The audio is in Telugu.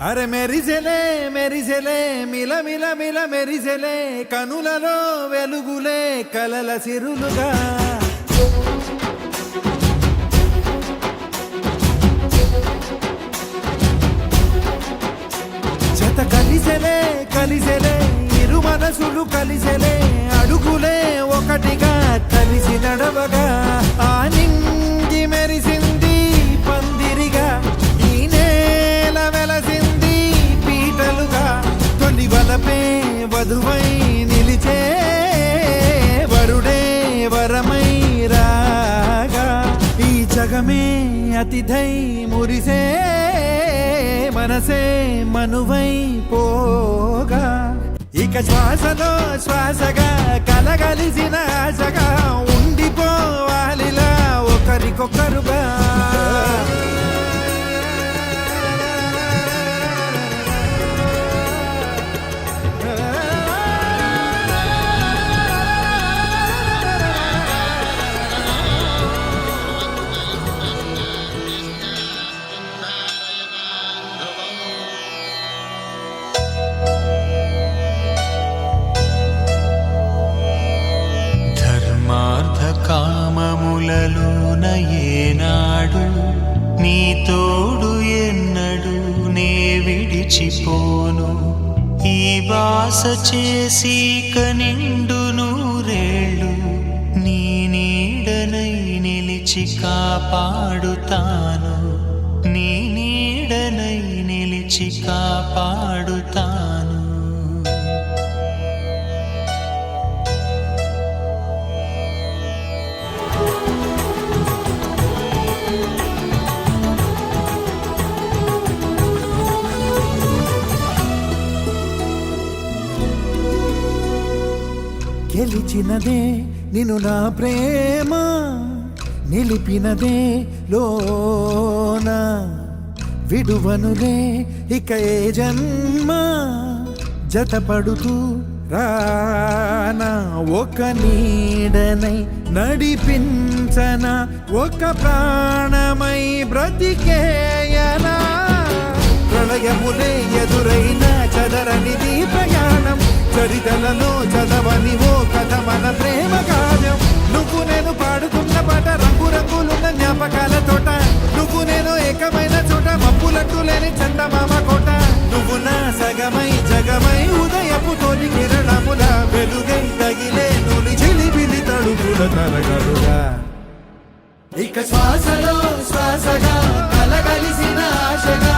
అరే మెరిసెలే మెరిసెలే మిల మిల మిల మెరిసెలే కనులలో వెలుగులే కలల సిరులుగా జత కలిసెలే కలిసెలే ఇరు మనసులు కలిసెలే అడుగులే ఒకటిగా కలిసి నడవగా ఆ నింగి మెరిసింది పందిరిగా ఈ నేల వెలసింది పీటలుగా తొలి వలపే వధువై నిలిచే వరుడే వరమై రాగా ఈ జగమే అతిథై మురిసే మనసే మనువై పోగా ఇక శ్వాసలో శ్వాసగా కలగలిసిన ఆశగా ఉండిపోవాలిలా ఒకరికొకరుగా కామములలోన ఏనాడు నీ తోడు ఎన్నడు నే విడిచిపోను ఈ వాస చేసి కనిండు నూరేళ్ళు నీ నీడనై నిలిచి కాపాడుతాను నీ నీడనై నిలిచి కాపాడుతాను గెలిచినదే నిన్ను నా ప్రేమ నిలిపినదే లోన విడువనులే ఇక ఏ జన్మ జతపడుతూ రానా ఒక నీడనై నడిపించన ఒక ప్రాణమై బ్రతికేయనా ప్రళయములే ఎదురైన చదరనిది ప్రయాణం చరితలలో చదవని ఓ కథ మన ప్రేమ కావ్యం నువ్వు నేను పాడుతున్న పాట రంగు రంగులున్న జ్ఞాపకాల తోట నువ్వు నేను ఏకమైన చోట మబ్బులట్టు లేని చందమామ కోట నువ్వు నా సగమై జగమై ఉదయపు తోటి కిరణముల వెలుగై తగిలే నులి చిలిబిలి తడుపుల తరగలుగా ఇక శ్వాసలో శ్వాసగా కలగలిసిన ఆశగా